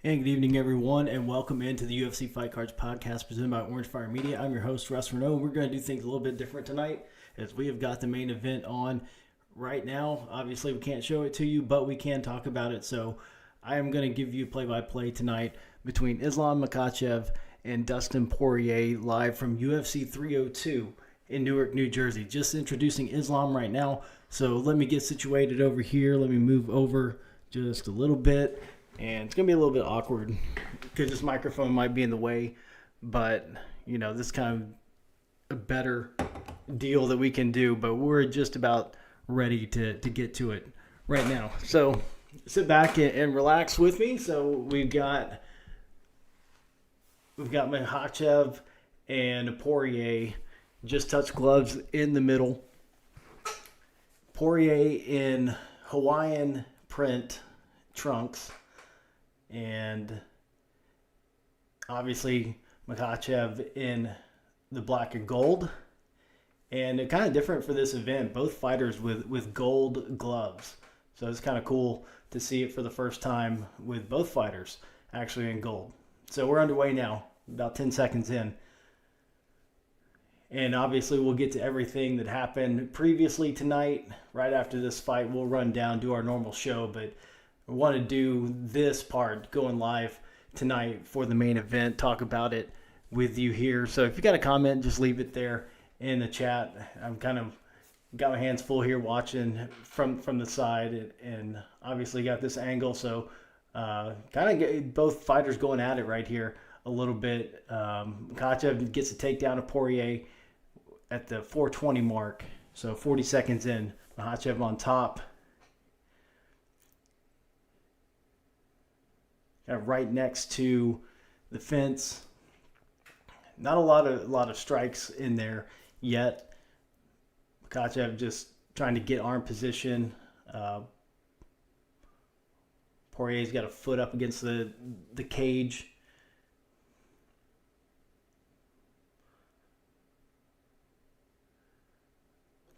And good evening, everyone, and welcome into the UFC Fight Cards podcast presented by Orange Fire Media. I'm your host, Russ Renault. We're going to do things a little bit different tonight as we have got the main event on right now. Obviously, we can't show it to you, but we can talk about it. So I am going to give you play-by-play tonight between Islam Makhachev and Dustin Poirier live from UFC 302 in Newark, New Jersey. Just introducing Islam right now. So let me get situated over here. Let me move over just a little bit. And it's going to be a little bit awkward because this microphone might be in the way. But, you know, this is kind of a better deal that we can do. But we're just about ready to get to it right now. So sit back and relax with me. So we've got Makhachev and Poirier just touch gloves in the middle. Poirier in Hawaiian print trunks. And obviously Makhachev in the black and gold. And kind of different for this event, both fighters with gold gloves. So it's kind of cool to see it for the first time with both fighters actually in gold. So we're underway now, about 10 seconds in. And obviously we'll get to everything that happened previously tonight. Right after this fight, we'll run down, do our normal show, but I want to do this part going live tonight for the main event, talk about it with you here. So if you got a comment, just leave it there in the chat. I'm kind of got my hands full here watching from the side and obviously got this angle. So kind of both fighters going at it right here a little bit. Makhachev gets a takedown of Poirier at the 420 mark. So 40 seconds in, Makhachev on top. Kind of right next to the fence. Not a lot of strikes in there yet. Makhachev just trying to get arm position. Poirier's got a foot up against the cage.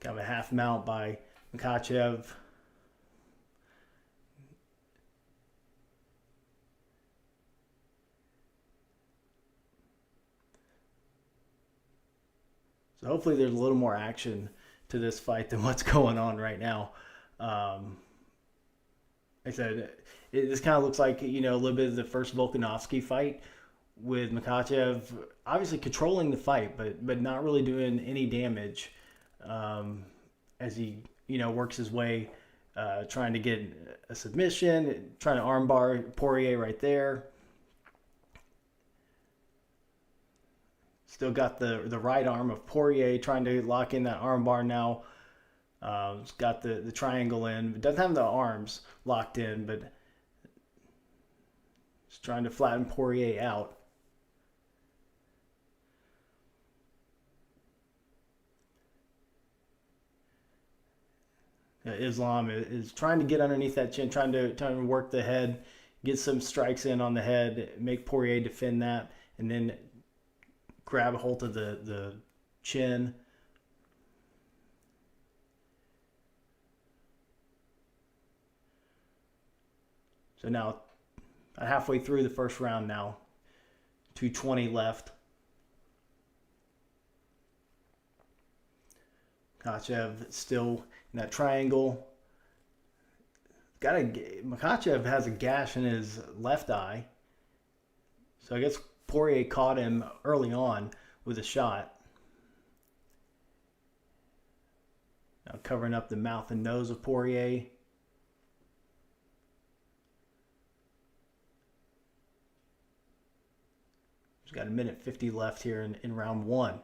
Kind of a half mount by Makhachev. So hopefully there's a little more action to this fight than what's going on right now. Like I said, this kind of looks like, a little bit of the first Volkanovski fight with Makhachev obviously controlling the fight, but not really doing any damage as he, works his way, trying to get a submission, trying to armbar Poirier right there. Still got the right arm of Poirier trying to lock in that arm bar now. It's got the triangle in. It doesn't have the arms locked in, but it's trying to flatten Poirier out. Islam is trying to get underneath that chin, trying to work the head, get some strikes in on the head, make Poirier defend that, and then grab a hold of the chin. So now, halfway through the first round now. 2:20 left. Makhachev still in that triangle. Makhachev has a gash in his left eye. So I guess Poirier caught him early on with a shot. Now covering up the mouth and nose of Poirier. He's got 1:50 left here in round one.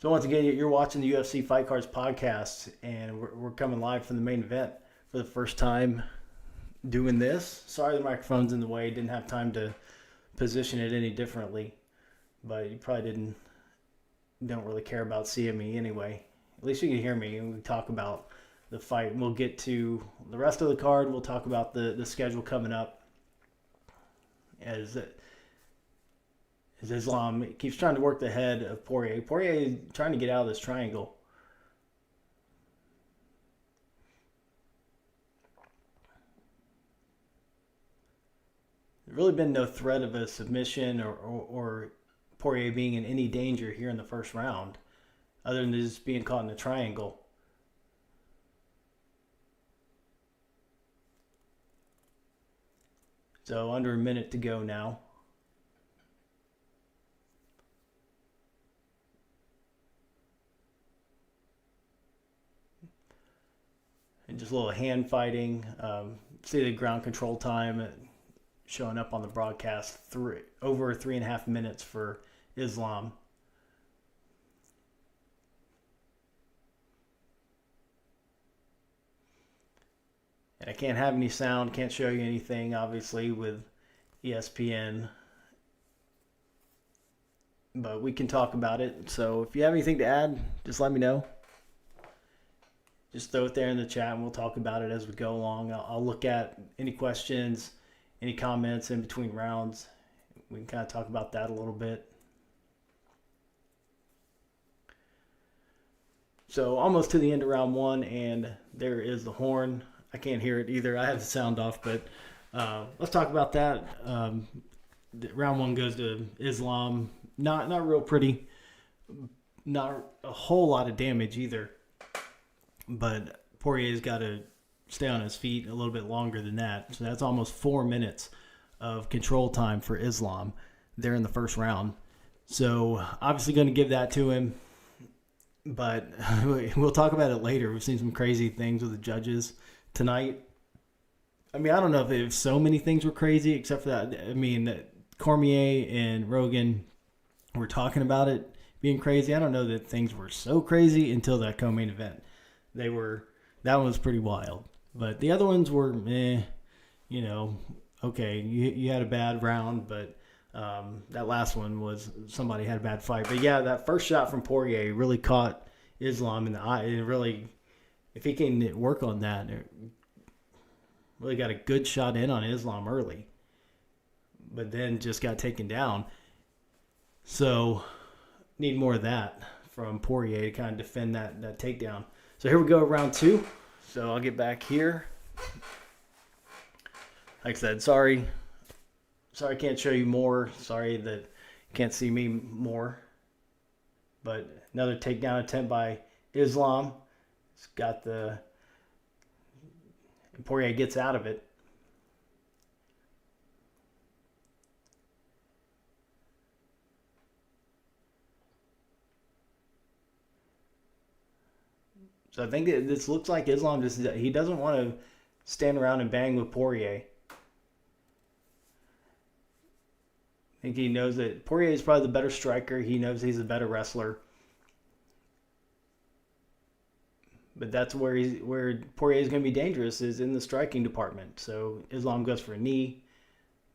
So once again, you're watching the UFC Fight Cards podcast, and we're coming live from the main event for the first time doing this. Sorry the microphone's in the way. Didn't have time to position it any differently, but you probably don't really care about seeing me anyway. At least you can hear me and we talk about the fight. We'll get to the rest of the card. We'll talk about the schedule coming up as Islam keeps trying to work the head of Poirier. Poirier is trying to get out of this triangle. really been no threat of a submission or Poirier being in any danger here in the first round, other than just being caught in a triangle. So under a minute to go now. And just a little hand fighting. See the ground control time showing up on the broadcast, over 3.5 minutes for Islam. And I can't have any sound, can't show you anything, obviously, with ESPN. But we can talk about it. So if you have anything to add, just let me know. Just throw it there in the chat and we'll talk about it as we go along. I'll look at any questions, any comments in between rounds. We can kind of talk about that a little bit. So almost to the end of round 1, and there is the horn. I can't hear it either. I have the sound off, but let's talk about that. Round 1 goes to Islam. Not real pretty. Not a whole lot of damage either. But Poirier's got to stay on his feet a little bit longer than that. So that's almost 4 minutes of control time for Islam there in the first round. So obviously going to give that to him. But we'll talk about it later. We've seen some crazy things with the judges tonight. I mean, I don't know if so many things were crazy, except for that. I mean, Cormier and Rogan were talking about it being crazy. I don't know that things were so crazy until that co-main event. That one was pretty wild. But the other ones were, okay, you had a bad round, but that last one was somebody had a bad fight. But yeah, that first shot from Poirier really caught Islam in the eye. It really, if he can work on that, it really got a good shot in on Islam early. But then just got taken down. So need more of that from Poirier to kind of defend that takedown. So here we go, round 2. So I'll get back here. Like I said, sorry I can't show you more. Sorry that you can't see me more. But another takedown attempt by Islam. It's got Poirier gets out of it. So I think that this looks like Islam he doesn't want to stand around and bang with Poirier. I think he knows that Poirier is probably the better striker. He knows he's a better wrestler. But that's where Poirier is going to be dangerous, is in the striking department. So Islam goes for a knee.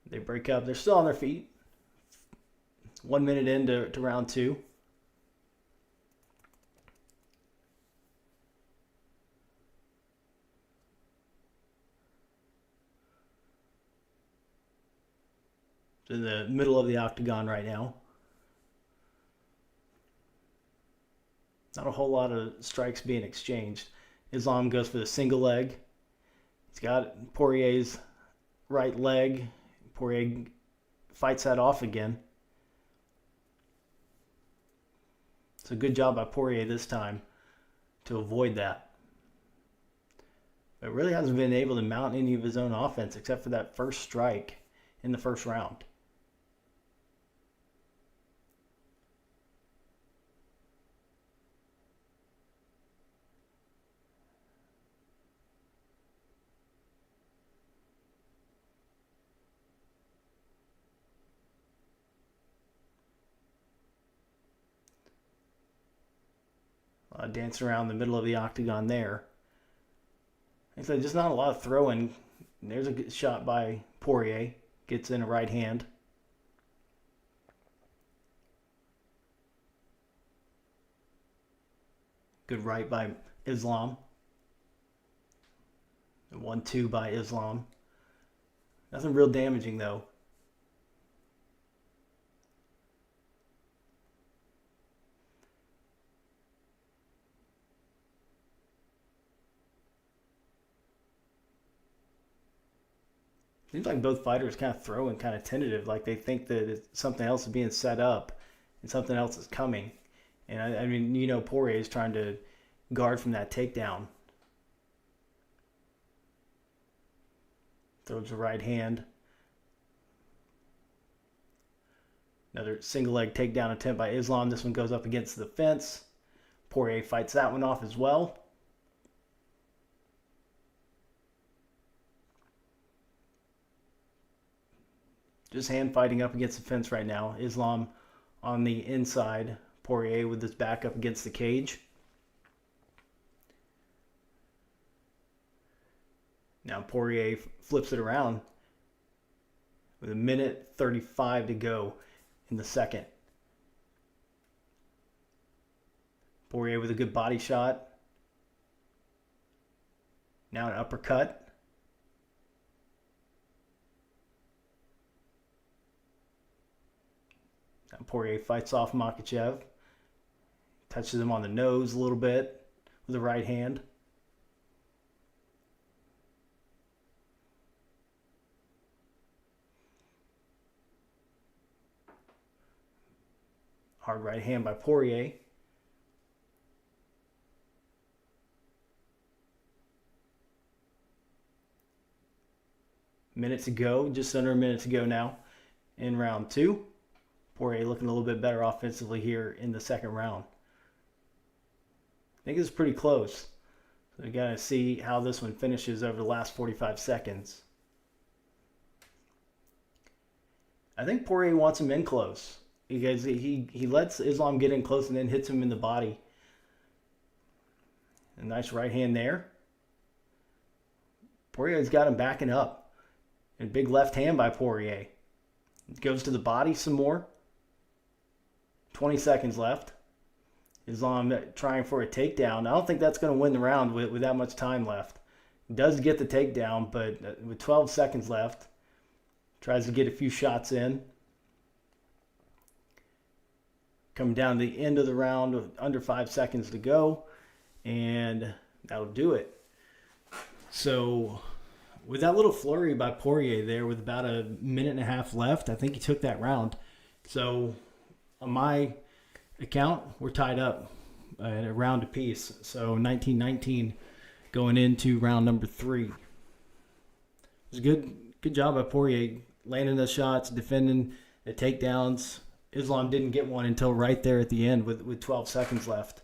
They break up. They're still on their feet. 1 minute into round 2. In the middle of the octagon right now. Not a whole lot of strikes being exchanged. Islam goes for the single leg. He's got Poirier's right leg. Poirier fights that off again. It's a good job by Poirier this time to avoid that. But really hasn't been able to mount any of his own offense except for that first strike in the first round. Dancing around the middle of the octagon there. Like I said, just not a lot of throwing. There's a good shot by Poirier. Gets in a right hand. Good right by Islam. 1-2 by Islam. Nothing real damaging though. Seems like both fighters kind of throwing kind of tentative, like they think that something else is being set up and something else is coming. And I mean, Poirier is trying to guard from that takedown. Throws a right hand. Another single leg takedown attempt by Islam. This one goes up against the fence. Poirier fights that one off as well. Just hand fighting up against the fence right now. Islam on the inside. Poirier with his back up against the cage. Now Poirier flips it around with 1:35 to go in the second. Poirier with a good body shot. Now an uppercut. Poirier fights off Makhachev. Touches him on the nose a little bit with the right hand. Hard right hand by Poirier. Minute to go, just under a minute to go now in round 2. Poirier looking a little bit better offensively here in the second round. I think it's pretty close. So we got to see how this one finishes over the last 45 seconds. I think Poirier wants him in close. Because he lets Islam get in close and then hits him in the body. A nice right hand there. Poirier's got him backing up. And big left hand by Poirier. Goes to the body some more. 20 seconds left. Islam trying for a takedown. I don't think that's going to win the round with that much time left. Does get the takedown, but with 12 seconds left, tries to get a few shots in. Coming down to the end of the round with under 5 seconds to go, and that'll do it. So with that little flurry by Poirier there with about a minute and a half left, I think he took that round. So on my account, we're tied up at a round apiece. So 19-19 going into round number 3. It was good job by Poirier, landing the shots, defending the takedowns. Islam didn't get one until right there at the end with 12 seconds left.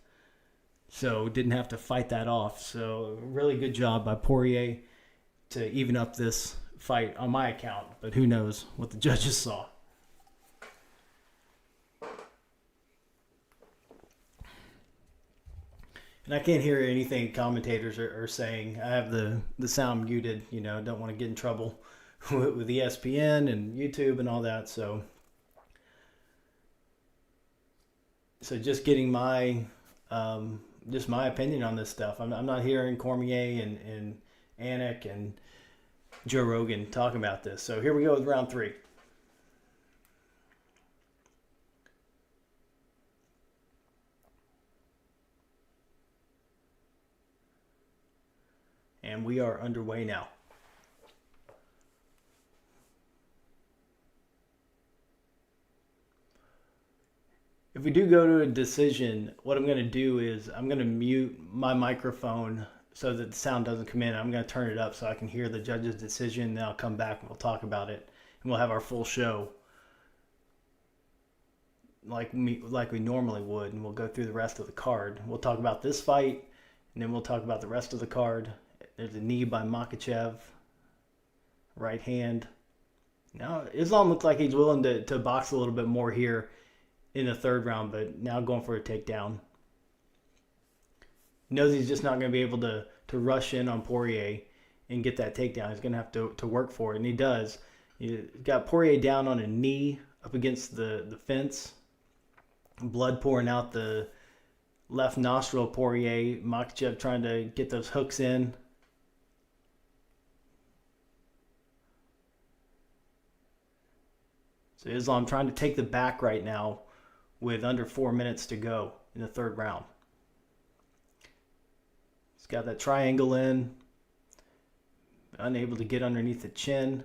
So didn't have to fight that off. So really good job by Poirier to even up this fight on my account. But who knows what the judges saw. And I can't hear anything commentators are saying. I have the sound muted, don't want to get in trouble with ESPN and YouTube and all that. So just getting my opinion on this stuff. I'm not hearing Cormier and Anik and Joe Rogan talking about this. So here we go with round 3. And we are underway now. If we do go to a decision, what I'm going to do is I'm going to mute my microphone so that the sound doesn't come in. I'm going to turn it up so I can hear the judge's decision. Then I'll come back and we'll talk about it. And we'll have our full show like we normally would. And we'll go through the rest of the card. We'll talk about this fight. And then we'll talk about the rest of the card. There's a knee by Makhachev. Right hand. Now, Islam looks like he's willing to box a little bit more here in the third round, but now going for a takedown. He knows he's just not going to be able to rush in on Poirier and get that takedown. He's going to have to work for it, and he does. He got Poirier down on a knee up against the fence. Blood pouring out the left nostril of Poirier. Makhachev trying to get those hooks in. So Islam trying to take the back right now with under 4 minutes to go in the third round. He's got that triangle in. Unable to get underneath the chin.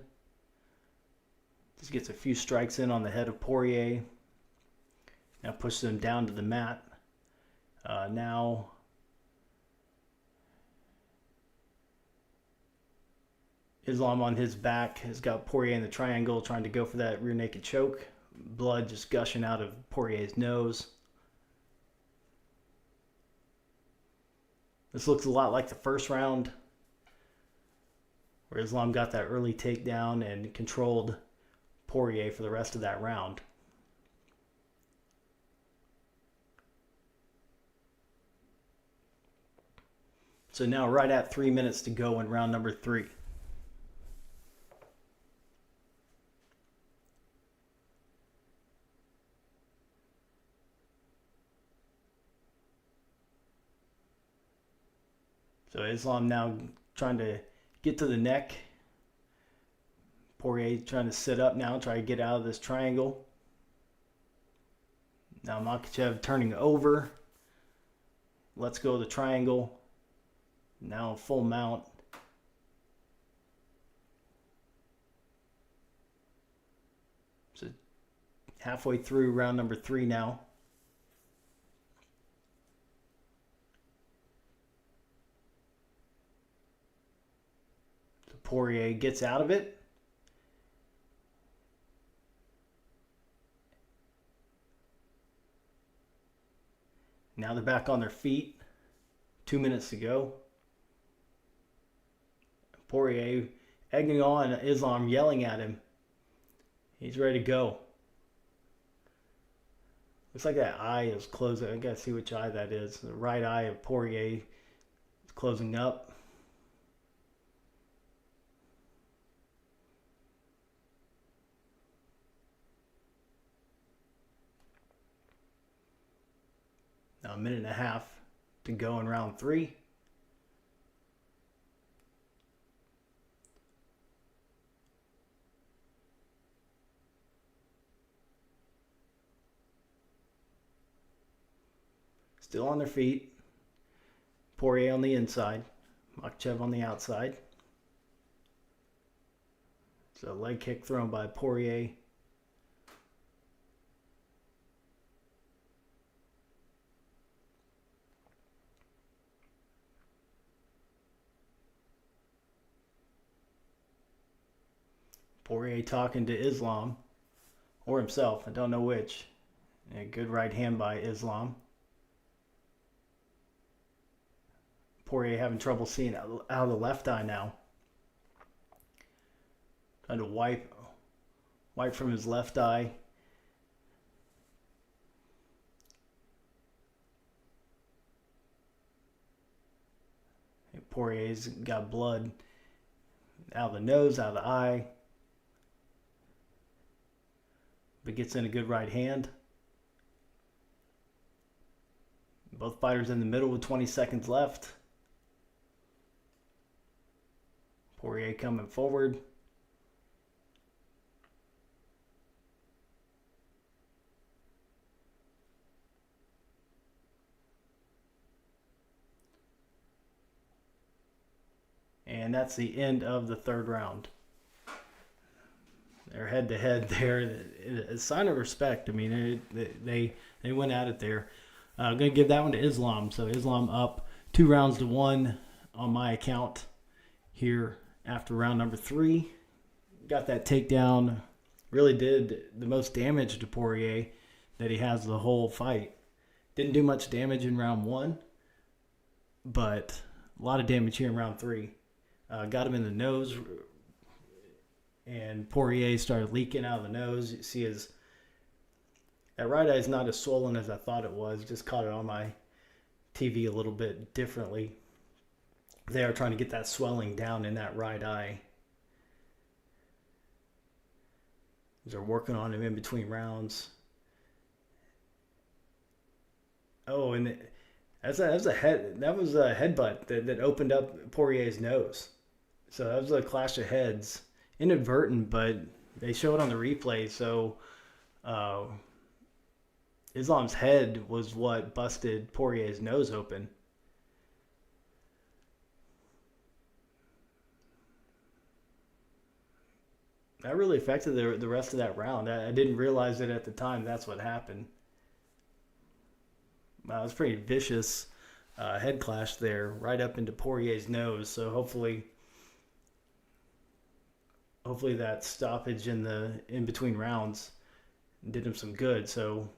Just gets a few strikes in on the head of Poirier. Now pushes him down to the mat. Now Islam on his back has got Poirier in the triangle trying to go for that rear naked choke. Blood just gushing out of Poirier's nose. This looks a lot like the first round, where Islam got that early takedown and controlled Poirier for the rest of that round. So now right at 3 minutes to go in round number 3. So Islam now trying to get to the neck. Poirier trying to sit up now, try to get out of this triangle. Now Makhachev turning over. Let's go to the triangle. Now full mount. So halfway through round number 3 now. So Poirier gets out of it. Now they're back on their feet. 2 minutes to go. Poirier egging on Islam, yelling at him. He's ready to go. Looks like that eye is closing. I gotta see which eye that is. The right eye of Poirier is closing up. Now a minute and a half to go in round 3. Still on their feet. Poirier on the inside. Makhachev on the outside. So leg kick thrown by Poirier. Poirier talking to Islam, or himself, I don't know which. A good right hand by Islam. Poirier having trouble seeing out of the left eye now. Trying to wipe from his left eye. Poirier's got blood out of the nose, out of the eye. But gets in a good right hand. Both fighters in the middle with 20 seconds left. Poirier coming forward. And that's the end of the third round. They're head to head there. A sign of respect. I mean, they went at it there. I'm going to give that one to Islam. So Islam up 2-1 on my account here after round number 3. Got that takedown. Really did the most damage to Poirier that he has the whole fight. Didn't do much damage in round 1, but a lot of damage here in round 3. Got him in the nose, and Poirier started leaking out of the nose. You see that right eye is not as swollen as I thought it was. Just caught it on my TV a little bit differently. They are trying to get that swelling down in that right eye. They're working on him in between rounds. Oh, and that was a headbutt that opened up Poirier's nose. So that was a clash of heads. Inadvertent, but they show it on the replay. So Islam's head was what busted Poirier's nose open. That really affected the rest of that round. I didn't realize it at the time. That's what happened. Wow, it was pretty vicious head clash there, right up into Poirier's nose. So hopefully that stoppage in between rounds did him some good. So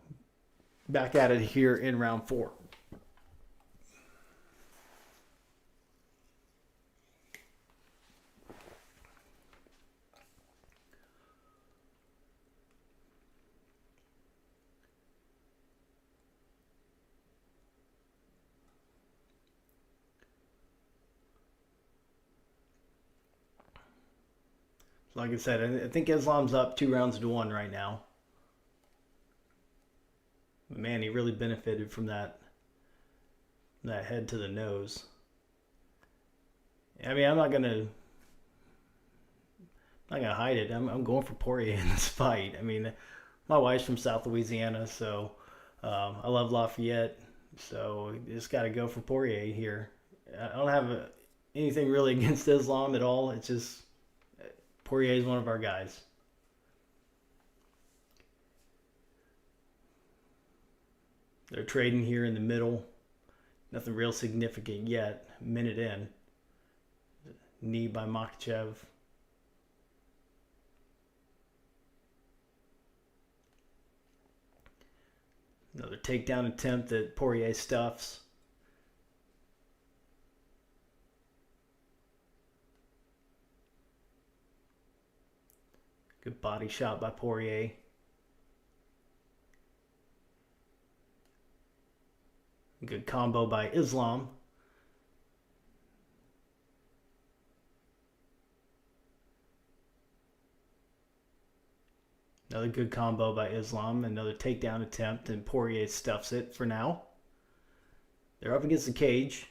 back at it here in round 4. Like I said, I think Islam's up 2-1 right now. But man, he really benefited from that head to the nose. I mean, I'm not gonna hide it. I'm going for Poirier in this fight. I mean, my wife's from South Louisiana, so I love Lafayette. So you just got to go for Poirier here. I don't have anything really against Islam at all. It's just Poirier is one of our guys. They're trading here in the middle. Nothing real significant yet. Minute in. Knee by Makhachev. Another takedown attempt that Poirier stuffs. Good body shot by Poirier. Good combo by Islam. Another good combo by Islam. Another takedown attempt, and Poirier stuffs it for now. They're up against the cage.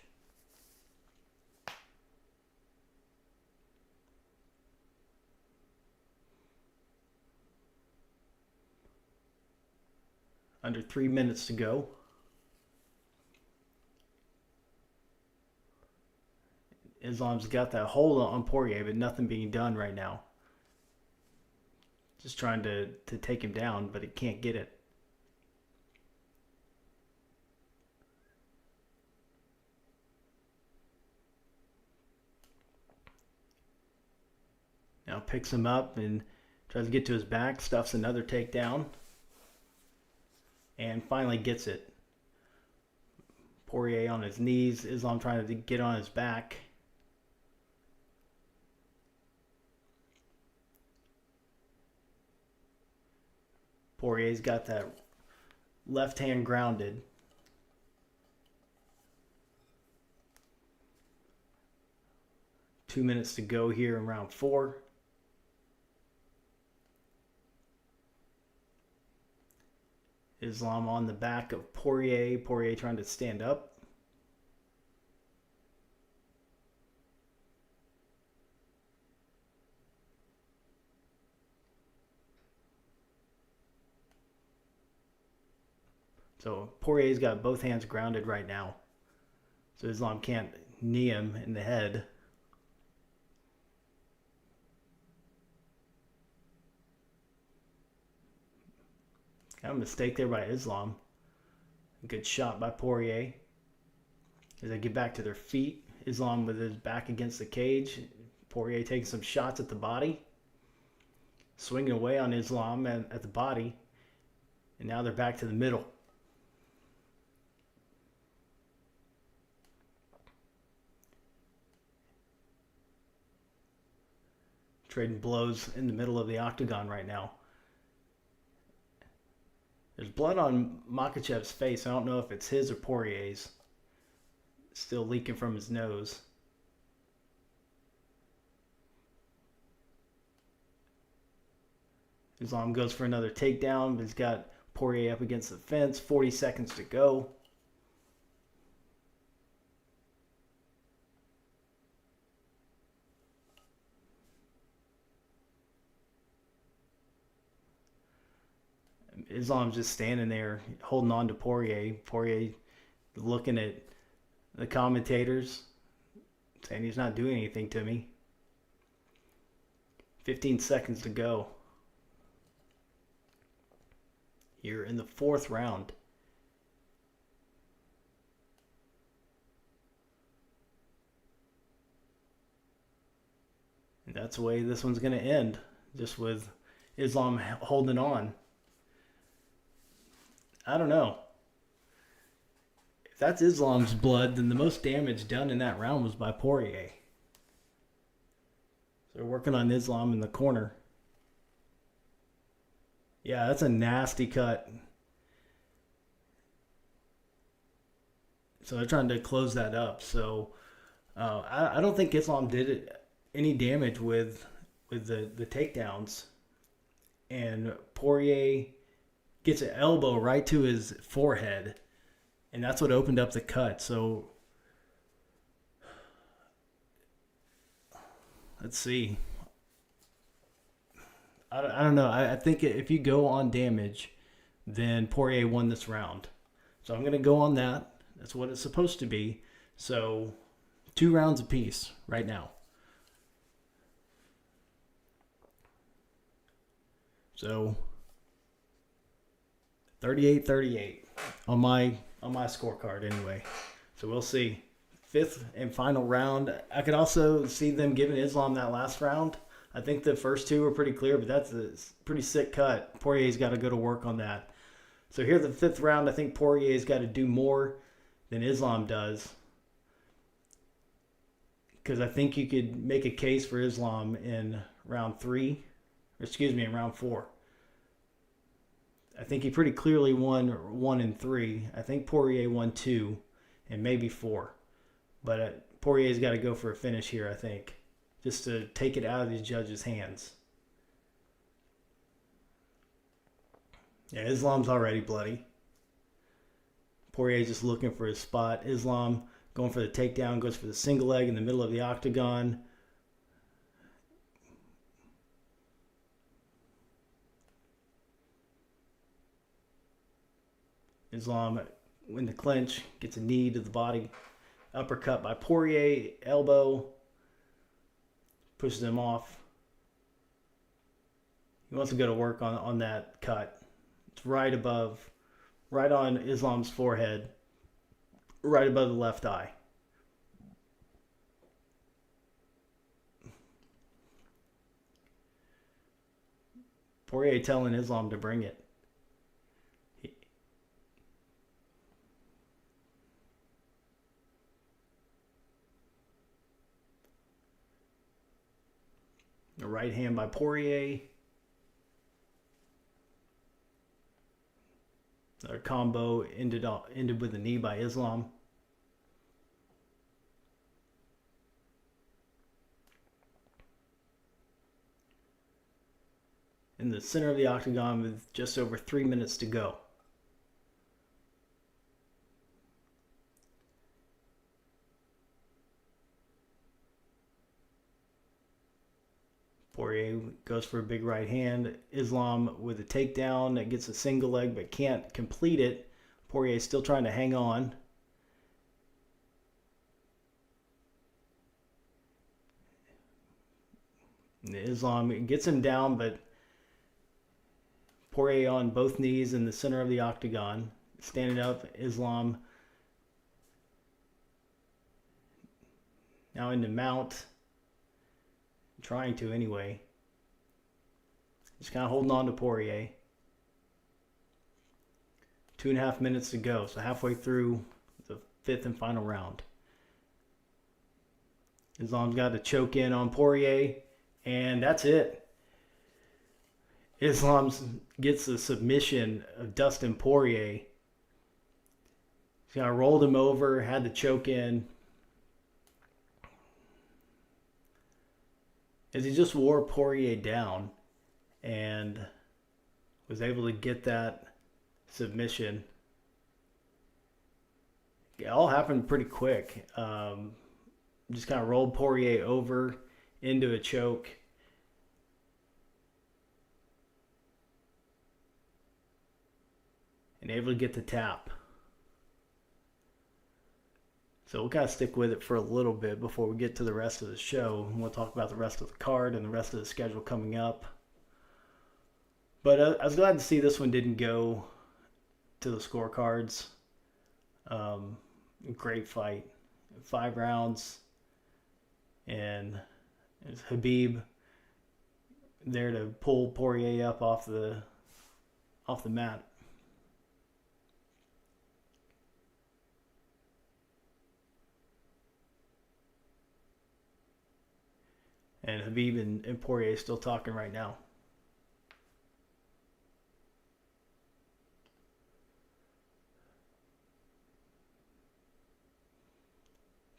Under 3 minutes to go. Islam's got that hold on Poirier, but nothing being done right now. Just trying to take him down, but he can't get it. Now picks him up and tries to get to his back, stuffs another takedown, and finally gets it. Poirier on his knees, Islam trying to get on his back. Poirier's got that left hand grounded. Two minutes to go here in round 4. Islam on the back of Poirier. Poirier trying to stand up. So Poirier's got both hands grounded right now. So Islam can't knee him in the head. Kind of a mistake there by Islam. Good shot by Poirier. As they get back to their feet, Islam with his back against the cage. Poirier taking some shots at the body. Swinging away on Islam at the body. And now they're back to the middle. Trading blows in the middle of the octagon right now. There's blood on Makhachev's face. I don't know if it's his or Poirier's. Still leaking from his nose. Islam goes for another takedown, but he's got Poirier up against the fence. 40 seconds to go. Islam's just standing there holding on to Poirier. Poirier looking at the commentators saying he's not doing anything to me. 15 seconds to go here in the 4th round. And that's the way this one's going to end, just with Islam holding on. I don't know. If that's Islam's blood, then the most damage done in that round was by Poirier. So they're working on Islam in the corner. Yeah, that's a nasty cut. So they're trying to close that up. So I don't think Islam did any damage with the takedowns. And Poirier gets an elbow right to his forehead. And that's what opened up the cut. So let's see. I don't know. I think if you go on damage, then Poirier won this round. So I'm going to go on that. That's what it's supposed to be. So 2 rounds apiece right now. So 38-38 on my scorecard anyway. So we'll see. 5th and final round. I could also see them giving Islam that last round. I think the first 2 were pretty clear, but that's a pretty sick cut. Poirier's got to go to work on that. So here the 5th round, I think Poirier's got to do more than Islam does. Because I think you could make a case for Islam in round 4. I think he pretty clearly won 1 and 3. I think Poirier won 2 and maybe 4. But Poirier's got to go for a finish here, I think, just to take it out of these judges' hands. Yeah, Islam's already bloody. Poirier's just looking for his spot. Islam going for the takedown, goes for the single leg in the middle of the octagon. Islam in the clinch, gets a knee to the body. Uppercut by Poirier, elbow, pushes him off. He wants to go to work on that cut. It's right on Islam's forehead, right above the left eye. Poirier telling Islam to bring it. A right hand by Poirier. Another combo ended with a knee by Islam. In the center of the octagon with just over 3 minutes to go. Poirier goes for a big right hand. Islam with a takedown that gets a single leg but can't complete it. Poirier still trying to hang on. And Islam gets him down, but Poirier on both knees in the center of the octagon. Standing up, Islam now into mount. Trying to anyway. Just kind of holding on to Poirier. 2.5 minutes to go. So halfway through the 5th and final round. Islam's got to choke in on Poirier. And that's it. Islam gets the submission of Dustin Poirier. He's kind of rolled him over. Had the choke in. As he just wore Poirier down and was able to get that submission. It all happened pretty quick. Just kind of rolled Poirier over into a choke. And able to get the tap. So we'll kind of stick with it for a little bit before we get to the rest of the show. And we'll talk about the rest of the card and the rest of the schedule coming up. But I was glad to see this one didn't go to the scorecards. Great fight. 5 rounds. And it's Khabib there to pull Poirier up off the mat. And Khabib and Poirier still talking right now.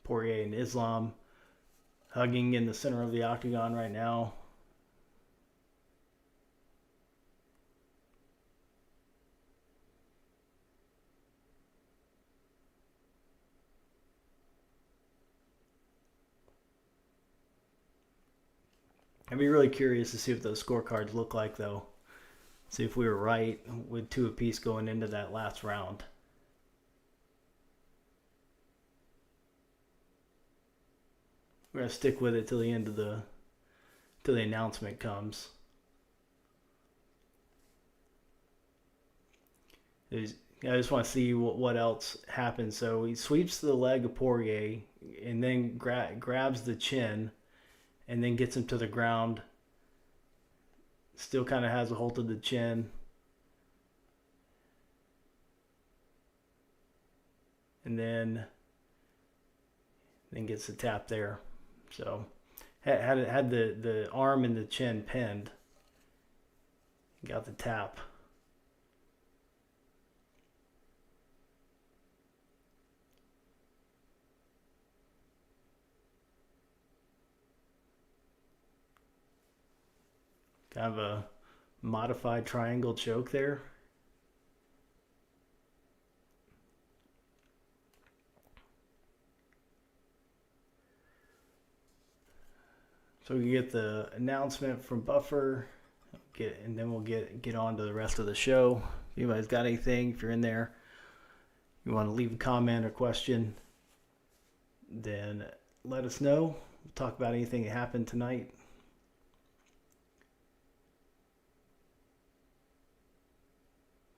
Poirier and Islam hugging in the center of the octagon right now. I'd be really curious to see what those scorecards look like, though. See if we were right with 2 apiece going into that last round. We're gonna stick with it till the end of till the announcement comes. I just want to see what else happens. So he sweeps the leg of Poirier and then grabs the chin and then gets him to the ground. Still kind of has a hold of the chin. And then gets the tap there. So had the arm and the chin pinned. Got the tap. Kind of a modified triangle choke there. So we get the announcement from Buffer, and then we'll get on to the rest of the show. If anybody's got anything, if you're in there, you want to leave a comment or question, then let us know. We'll talk about anything that happened tonight.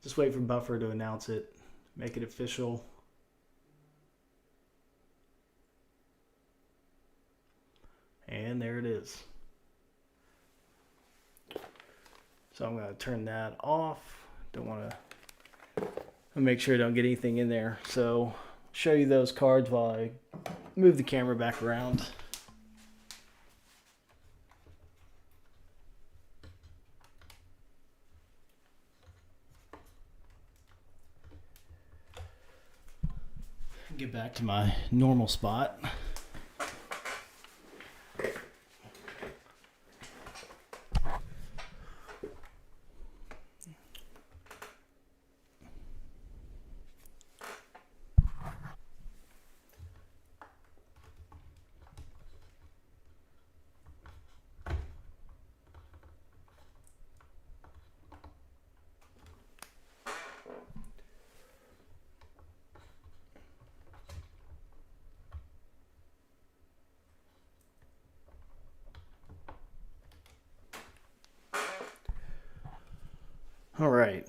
Just wait for Buffer to announce it, make it official. And there it is. So I'm going to turn that off. Don't want to make sure I don't get anything in there. So show you those cards while I move the camera back around. Get back to my normal spot. All right.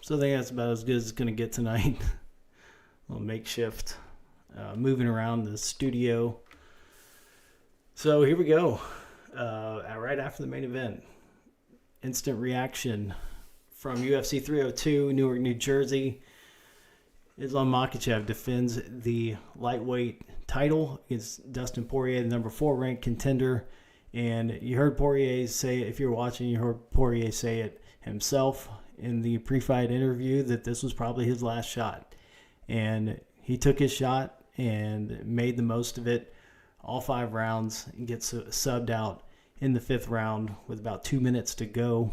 So I think that's about as good as it's going to get tonight. A little makeshift moving around the studio. So here we go. Right after the main event. Instant reaction from UFC 302, Newark, New Jersey. Islam Makhachev defends the lightweight title against Dustin Poirier, the number 4 ranked contender. And you heard Poirier say it, if you're watching, you heard Poirier say it himself in the pre-fight interview that this was probably his last shot. And he took his shot and made the most of it. All 5 rounds, and gets subbed out in the 5th round with about 2 minutes to go.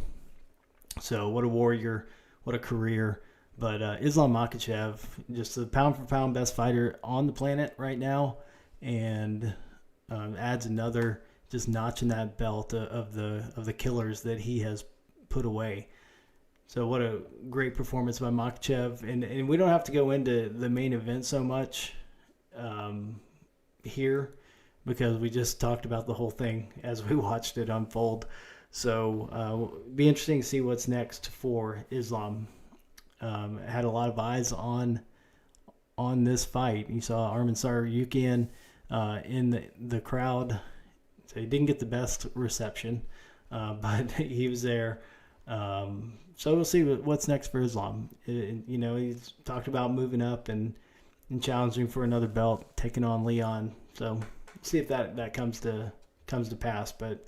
So what a warrior, what a career. But Islam Makhachev, just the pound-for-pound best fighter on the planet right now, and adds another just notch in that belt of the killers that he has put away. So what a great performance by Makhachev. And we don't have to go into the main event so much. here because we just talked about the whole thing as we watched it unfold. So be interesting to see what's next for Islam. Had a lot of eyes on this fight. You saw Arman Tsarukyan in the crowd. So he didn't get the best reception, but he was there. So we'll see what's next for Islam. He's talked about moving up and challenging for another belt, taking on Leon. So we'll see if that comes to pass. But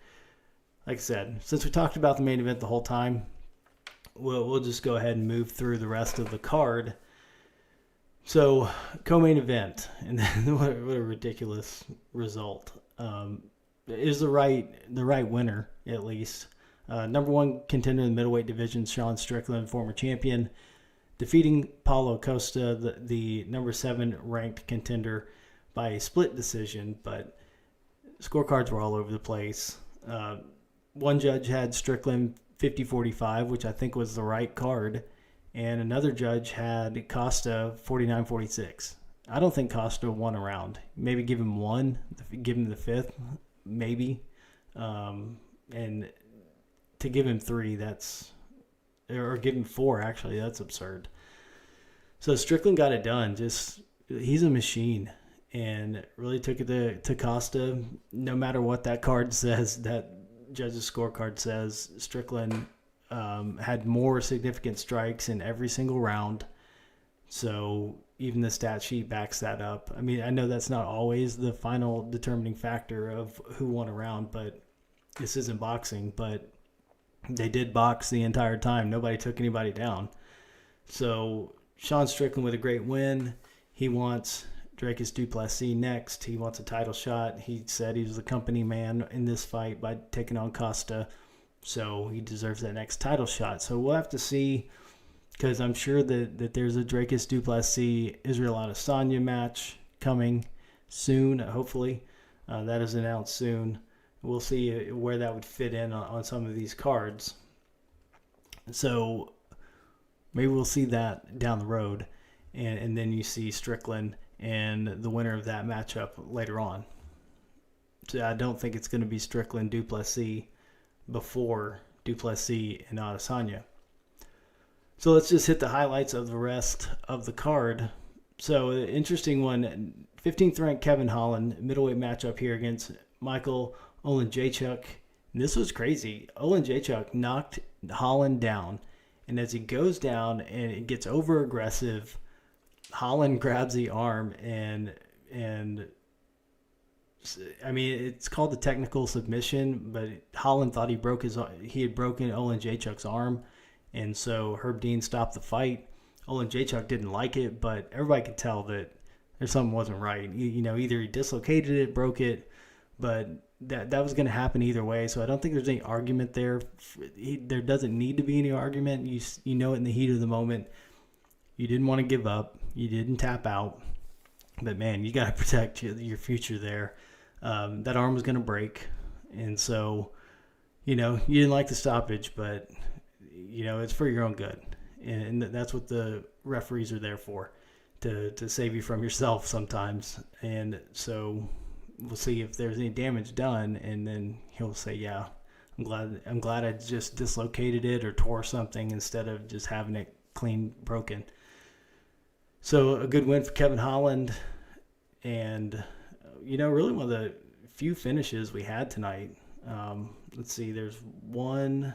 like I said, since we talked about the main event the whole time, we'll just go ahead and move through the rest of the card. So co-main event, and then what a ridiculous result. Is the right winner, at least. Number one contender in the middleweight division, Sean Strickland, former champion, defeating Paulo Costa, the number 7 ranked contender, by a split decision, but scorecards were all over the place. One judge had Strickland 50-45, which I think was the right card, and another judge had Costa 49-46. I don't think Costa won a round. Maybe give him one, give him the 5th, maybe. And to give him 3, or give him 4, actually, that's absurd. So Strickland got it done. He's a machine, and really took it to Costa. No matter what that card says, that judge's scorecard says, Strickland had more significant strikes in every single round. So even the stat sheet backs that up. I mean, I know that's not always the final determining factor of who won a round, but this isn't boxing. But they did box the entire time. Nobody took anybody down. So Sean Strickland with a great win. He wants Dricus du Plessis next. He wants a title shot. He said he was the company man in this fight by taking on Costa. So he deserves that next title shot. So we'll have to see, because I'm sure that there's a Dricus du Plessis Israel Adesanya match coming soon, hopefully. That is announced soon. We'll see where that would fit in on some of these cards. So maybe we'll see that down the road. And then you see Strickland and the winner of that matchup later on. So I don't think it's going to be Strickland du Plessis before du Plessis and Adesanya. So let's just hit the highlights of the rest of the card. So an interesting one, 15th ranked Kevin Holland, middleweight matchup here against Michael Oleksiejczuk. And this was crazy. Oleksiejczuk knocked Holland down, and as he goes down and it gets over aggressive, Holland grabs the arm and I mean, it's called the technical submission, but Holland thought he had broken Oleksiejczuk's arm, and so Herb Dean stopped the fight. Oleksiejczuk didn't like it, but everybody could tell that there's something wasn't right. Either he dislocated it, broke it, but that was going to happen either way. So I don't think there's any argument there. There doesn't need to be any argument. You know it in the heat of the moment. You didn't want to give up. You didn't tap out. But, man, you got to protect your future there. That arm was going to break. And so, you didn't like the stoppage, but, it's for your own good. And that's what the referees are there for, to save you from yourself sometimes. And so we'll see if there's any damage done, and then he'll say, yeah, I'm glad I just dislocated it or tore something instead of just having it clean broken. So a good win for Kevin Holland, and really one of the few finishes we had tonight. Let's see, there's 1,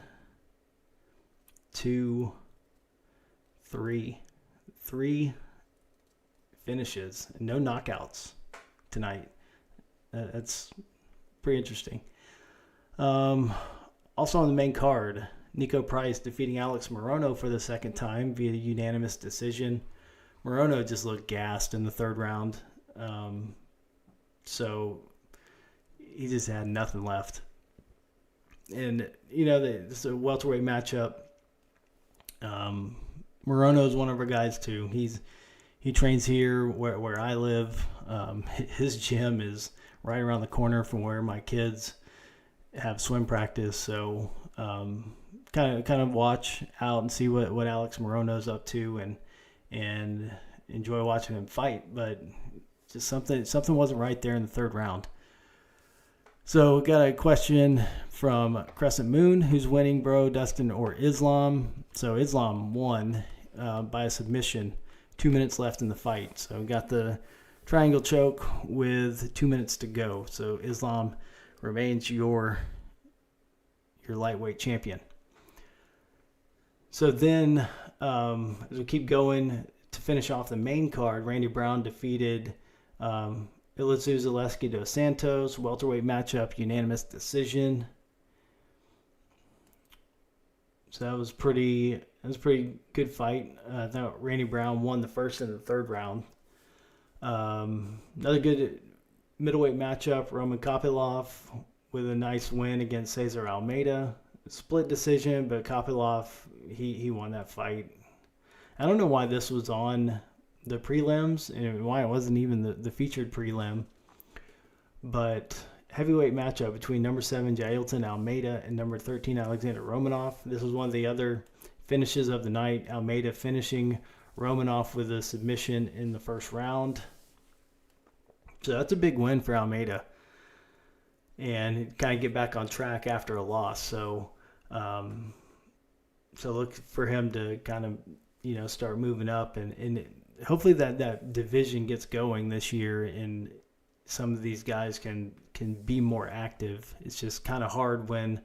2, 3 finishes, no knockouts tonight. That's pretty interesting. Also on the main card, Nico Price defeating Alex Morono for the second time via unanimous decision. Morono just looked gassed in the third round. So he just had nothing left. And, it's a welterweight matchup. Morono is one of our guys, too. He trains here where I live. His gym is right around the corner from where my kids have swim practice. So kind of watch out and see what Alex Morono's up to and enjoy watching him fight. But just something wasn't right there in the third round. So we got a question from Crescent Moon, who's winning, bro, Dustin or Islam? So Islam won by a submission, 2 minutes left in the fight. So we got the triangle choke with 2 minutes to go. So Islam remains your lightweight champion. So then, as we keep going, to finish off the main card, Randy Brown defeated Ilizu Zaleski dos Santos, welterweight matchup, unanimous decision. So that was pretty good fight. I thought Randy Brown won the first and the third round. Another good middleweight matchup, Roman Kopylov with a nice win against Cesar Almeida. Split decision, but Kopylov, he won that fight. I don't know why this was on the prelims and why it wasn't even the featured prelim. But heavyweight matchup between number 7 Jailton Almeida and number 13 Alexander Romanov. This was one of the other finishes of the night. Almeida finishing Romanov with a submission in the first round. So that's a big win for Almeida. And kind of get back on track after a loss. So look for him to kind of, start moving up. And hopefully that division gets going this year and some of these guys can be more active. It's just kind of hard when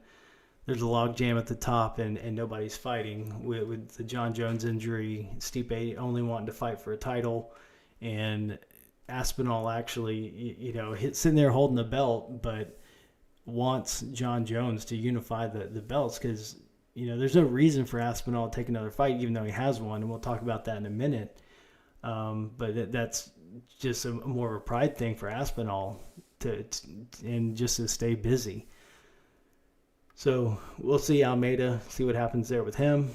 there's a log jam at the top and nobody's fighting. With the John Jones injury, Stipe only wanting to fight for a title, and Aspinall actually, sitting there holding the belt, but wants John Jones to unify the belts because, there's no reason for Aspinall to take another fight, even though he has one, and we'll talk about that in a minute. But that's just more of a pride thing for Aspinall and just to stay busy. So we'll see Almeida, see what happens there with him.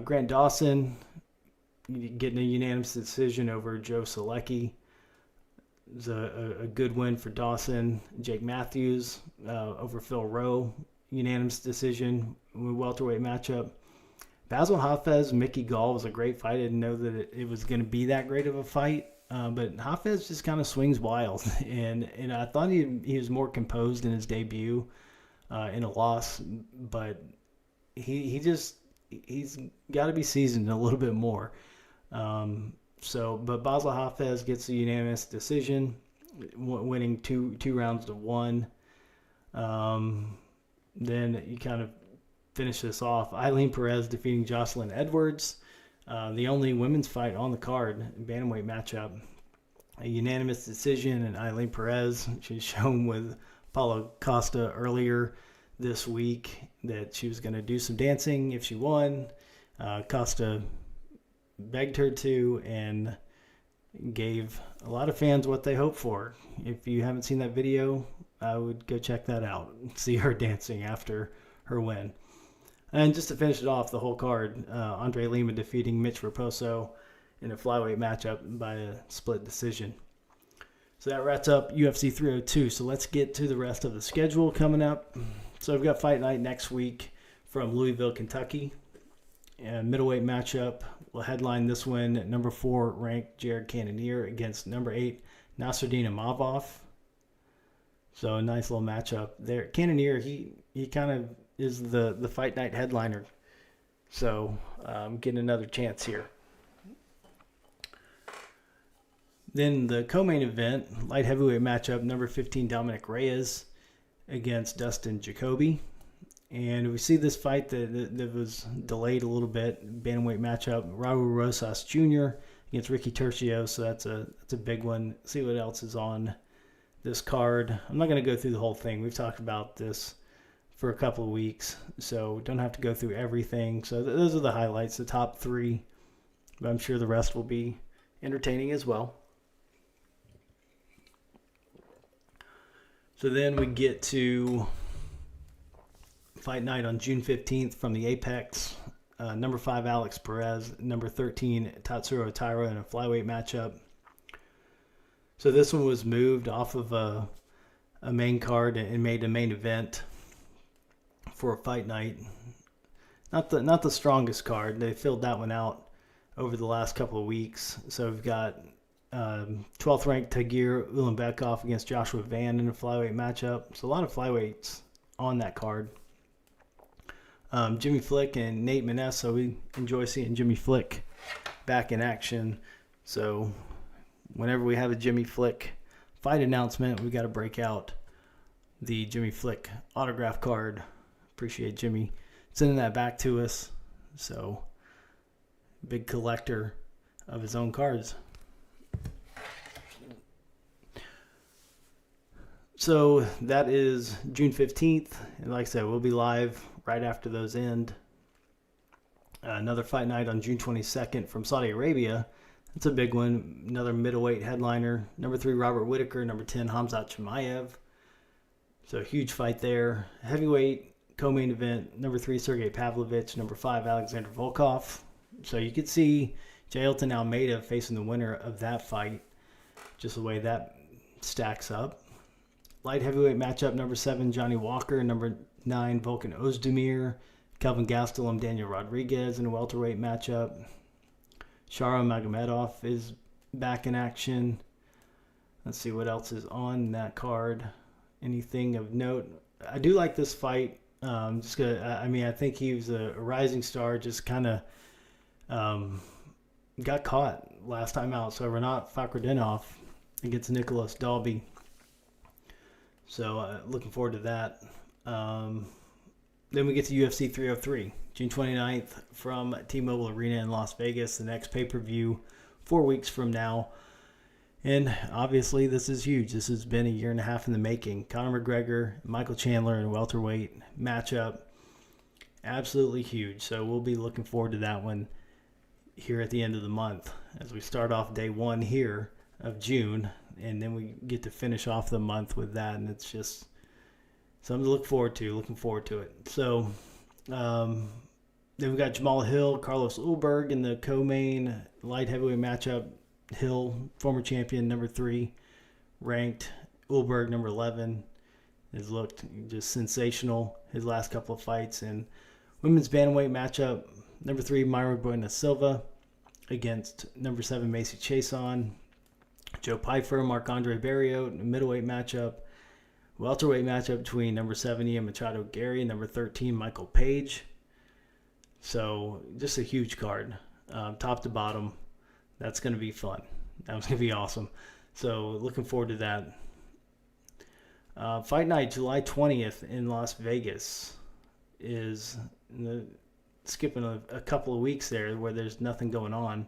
Grant Dawson getting a unanimous decision over Joe Selecki. It was a good win for Dawson. Jake Matthews over Phil Rowe, unanimous decision, welterweight matchup. Basil Hafez, Mickey Gall was a great fight. I didn't know that it was going to be that great of a fight. But Hafez just kind of swings wild. And I thought he was more composed in his debut in a loss. But he's got to be seasoned a little bit more. But Basil Hafez gets a unanimous decision, winning two rounds to 1. Then you kind of finish this off. Eileen Perez defeating Jocelyn Edwards. The only women's fight on the card, bantamweight matchup. A unanimous decision, and Eileen Perez, she's shown with Paulo Costa earlier this week that she was going to do some dancing if she won. Costa begged her to and gave a lot of fans what they hoped for. If you haven't seen that video, I would go check that out. See her dancing after her win. And just to finish it off, the whole card, Andre Lima defeating Mitch Raposo in a flyweight matchup by a split decision. So that wraps up UFC 302. So let's get to the rest of the schedule coming up. So we've got Fight Night next week from Louisville, Kentucky. And middleweight matchup will headline this one at number 4 ranked Jared Cannonier against number 8 Nasruddin Imavov. So a nice little matchup there. Cannonier, he kind of is the Fight Night headliner. So getting another chance here. Then the co-main event, light heavyweight matchup, number 15 Dominic Reyes against Dustin Jacoby. And we see this fight that was delayed a little bit, bantamweight matchup, Raul Rosas Jr. against Ricky Tercio. So that's a big one. See what else is on this card. I'm not going to go through the whole thing. We've talked about this for a couple of weeks, so don't have to go through everything. So those are the highlights, the top 3. But I'm sure the rest will be entertaining as well. So then we get to Fight Night on June 15th from the Apex. Number 5 Alex Perez, number 13 Tatsuro Taira in a flyweight matchup. So this one was moved off of a main card and made a main event for a Fight Night. Not the strongest card. They filled that one out over the last couple of weeks. So we've got 12th ranked Tagir Ulanbekov against Joshua Van in a flyweight matchup. So a lot of flyweights on that card. Jimmy Flick and Nate Maness, so we enjoy seeing Jimmy Flick back in action. So whenever we have a Jimmy Flick fight announcement, we got to break out the Jimmy Flick autograph card. Appreciate Jimmy sending that back to us. So big collector of his own cards. So that is June 15th. And like I said, we'll be live right after those end. Another fight night on June 22nd from Saudi Arabia. That's a big one. Another middleweight headliner. Number 3, Robert Whitaker. Number 10, Khamzat Chimaev. So a huge fight there. Heavyweight co-main event. Number 3, Sergey Pavlovich. Number 5, Alexander Volkov. So you could see Jailton Almeida facing the winner of that fight. Just the way that stacks up. Light heavyweight matchup, number 7, Johnny Walker. Number 9, Volkan Ozdemir. Kelvin Gastelum, Daniel Rodriguez in a welterweight matchup. Shara Magomedov is back in action. Let's see what else is on that card. Anything of note? I do like this fight. I think he was a rising star. Just kind of got caught last time out. So Renat Fakhretdinov against Nicholas Dalby. So looking forward to that. Then we get to UFC 303, June 29th from T-Mobile Arena in Las Vegas. The next pay-per-view 4 weeks from now. And obviously this is huge. This has been a year and a half in the making. Conor McGregor, Michael Chandler in a welterweight matchup. Absolutely huge. So we'll be looking forward to that one here at the end of the month as we start off day 1 here of June. And then we get to finish off the month with that. And it's just something to look forward to. Looking forward to it. So then we've got Jamal Hill, Carlos Ulberg in the co-main light heavyweight matchup. Hill, former champion, number 3, ranked. Ulberg, number 11, has looked just sensational his last couple of fights. And women's bantamweight matchup, number 3, Mayra Bueno Silva against number 7, Macy Chiasson. Joe Pyfer, Marc-Andre Barrios, a middleweight matchup. Welterweight matchup between number 7, Ian Machado Gary, and number 13, Michael Page. So just a huge card, top to bottom. That's going to be fun. That was going to be awesome. So looking forward to that. Fight night, July 20th in Las Vegas is skipping a couple of weeks there where there's nothing going on.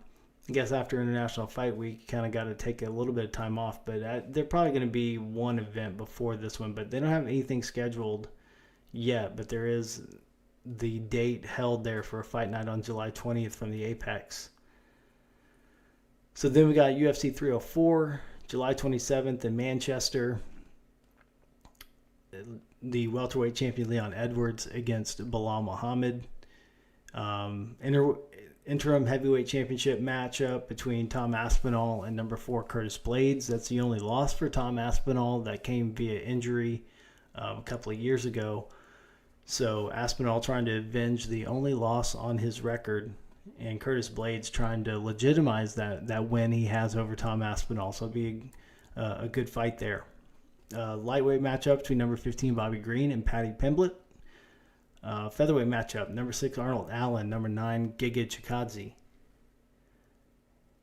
I guess after International Fight Week, kind of got to take a little bit of time off. But they're probably going to be one event before this one. But they don't have anything scheduled yet. But there is the date held there for a fight night on July 20th from the Apex. So then we got UFC 304, July 27th in Manchester. The welterweight champion Leon Edwards against Bilal Muhammad. Interim heavyweight championship matchup between Tom Aspinall and number 4 Curtis Blades. That's the only loss for Tom Aspinall. That came via injury a couple of years ago. So Aspinall trying to avenge the only loss on his record, and Curtis Blades trying to legitimize that win he has over Tom Aspinall. So it'll be a good fight there. Lightweight matchup between number 15 Bobby Green and Paddy Pimblett. Featherweight matchup, number 6 Arnold Allen, number 9 Giga Chikadze.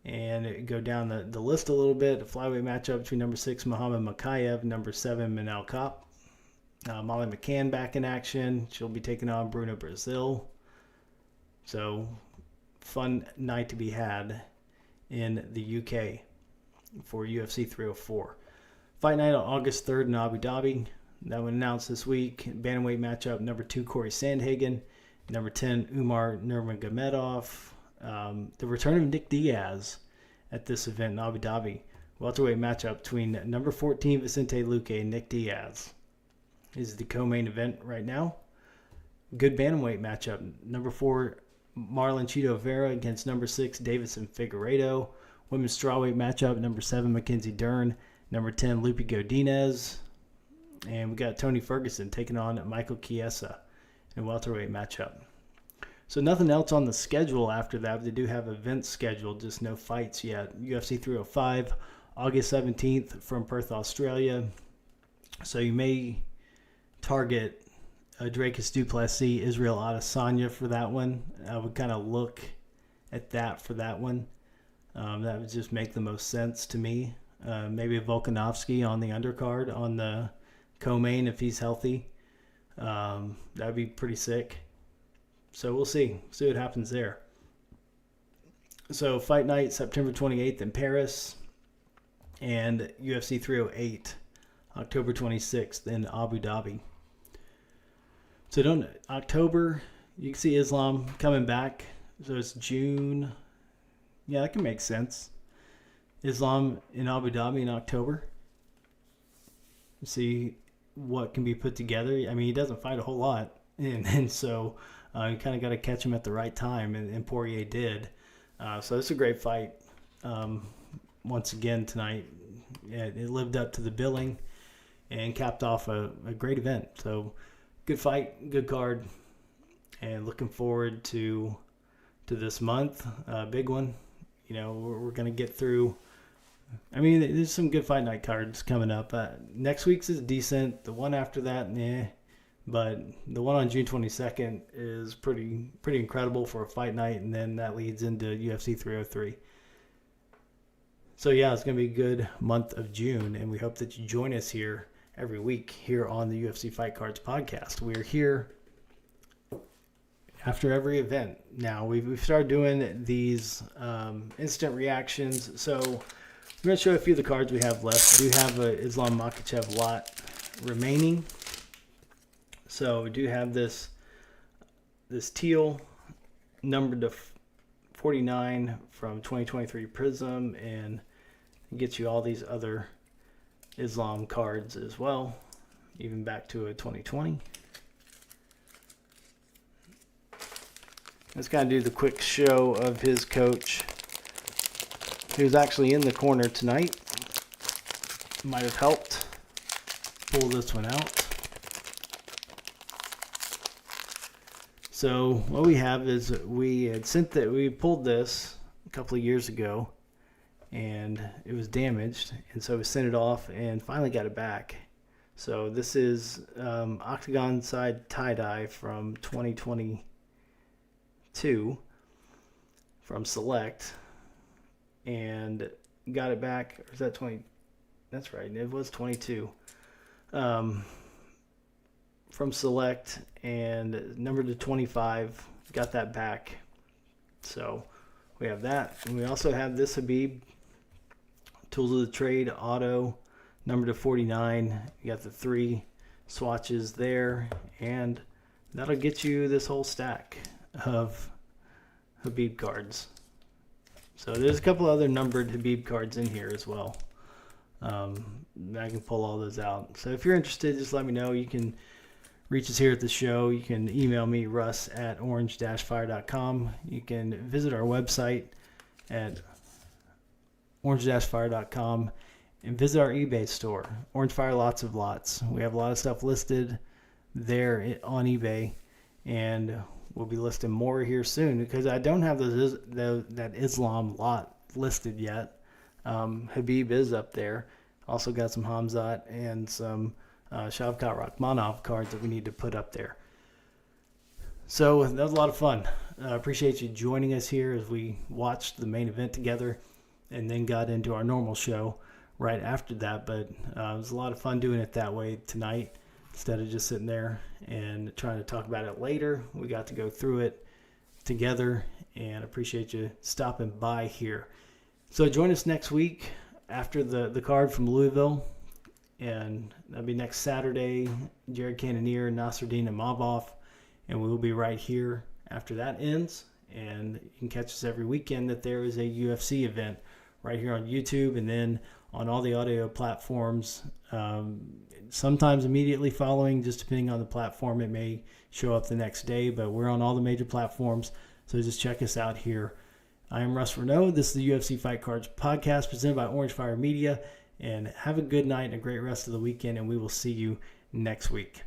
And go down the list a little bit. A flyweight matchup between number 6 Muhammad Makhachev, number 7 Manel Kape. Molly McCann back in action. She'll be taking on Bruna Brazil. So fun night to be had in the UK for UFC 304. Fight night on August 3rd in Abu Dhabi. That one announced this week. Bantamweight matchup, number 2 Corey Sandhagen, number 10 Umar Nurmagomedov. The return of Nick Diaz at this event in Abu Dhabi. Welterweight matchup between number 14 Vicente Luque and Nick Diaz is the co-main event right now. Good bantamweight matchup. Number 4 Marlon Chito Vera against number 6 Davison Figueiredo. Women's strawweight matchup, number 7 Mackenzie Dern, number 10 Lupe Godinez. And we got Tony Ferguson taking on Michael Chiesa in a welterweight matchup. So nothing else on the schedule after that. They do have events scheduled, just no fights yet. UFC 305, August 17th from Perth, Australia. So you may target Dracus du Plessis, Israel Adesanya for that one. I would kind of look at that for that one. That would just make the most sense to me. Maybe a Volkanovski on the undercard on the co-main if he's healthy. That would be pretty sick. So we'll see what happens there. So fight night September 28th in Paris, and UFC 308 October 26th in Abu Dhabi. So October, you can see Islam coming back. So it's June. Yeah, that can make sense. Islam in Abu Dhabi in October. See what can be put together. I mean, he doesn't fight a whole lot. And so you kind of got to catch him at the right time. And Poirier did. So it's a great fight. Once again tonight, it lived up to the billing and capped off a great event. So good fight, good card. And looking forward to this month. Big one. You know, we're going to get through. I mean, there's some good fight night cards coming up. Next week's is decent. The one after that, but the one on June 22nd is pretty incredible for a fight night, and then that leads into UFC 303. So yeah, it's going to be a good month of June, and we hope that you join us here every week here on the UFC Fight Cards podcast. We're here after every event. Now we've started doing these instant reactions. So I'm going to show a few of the cards we have left. We do have a Islam Makhachev lot remaining. So we do have this teal numbered to 49 from 2023 Prism, and it gets you all these other Islam cards as well, even back to a 2020. Let's kind of do the quick show of his coach. He was actually in the corner tonight. Might have helped pull this one out. So what we have is we pulled this a couple of years ago, and it was damaged, and so we sent it off and finally got it back. So this is Octagon side tie-dye from 2022 from Select, and got it back. Or is that 20? That's right, it was 22. From Select, and numbered to 25, got that back. So we have that, and we also have this Habib Tools of the Trade auto, numbered to 49. You got the 3 swatches there, and that'll get you this whole stack of Habib cards. So there's a couple other numbered Habib cards in here as well. I can pull all those out. So if you're interested, just let me know. You can reach us here at the show. You can email me, russ@orange-fire.com. You can visit our website at orange-fire.com and visit our eBay store, Orange Fire Lots of Lots. We have a lot of stuff listed there on eBay, and we'll be listing more here soon because I don't have that Islam lot listed yet. Habib is up there. Also got some Hamzat and some Shavkat Rakhmonov cards that we need to put up there. So that was a lot of fun. Appreciate you joining us here as we watched the main event together and then got into our normal show right after that. But it was a lot of fun doing it that way tonight instead of just sitting there and trying to talk about it later. We got to go through it together, and appreciate you stopping by here. So join us next week after the card from Louisville. And that'll be next Saturday, Jared Cannonier, Nasruddin Imavov, and we will be right here after that ends. And you can catch us every weekend that there is a UFC event right here on YouTube, and then on all the audio platforms. Sometimes immediately following, just depending on the platform, it may show up the next day, but we're on all the major platforms, so just check us out here. I am Russ Renaud. This is the UFC Fight Cards podcast presented by Orange Fire Media. And have a good night and a great rest of the weekend, and we will see you next week.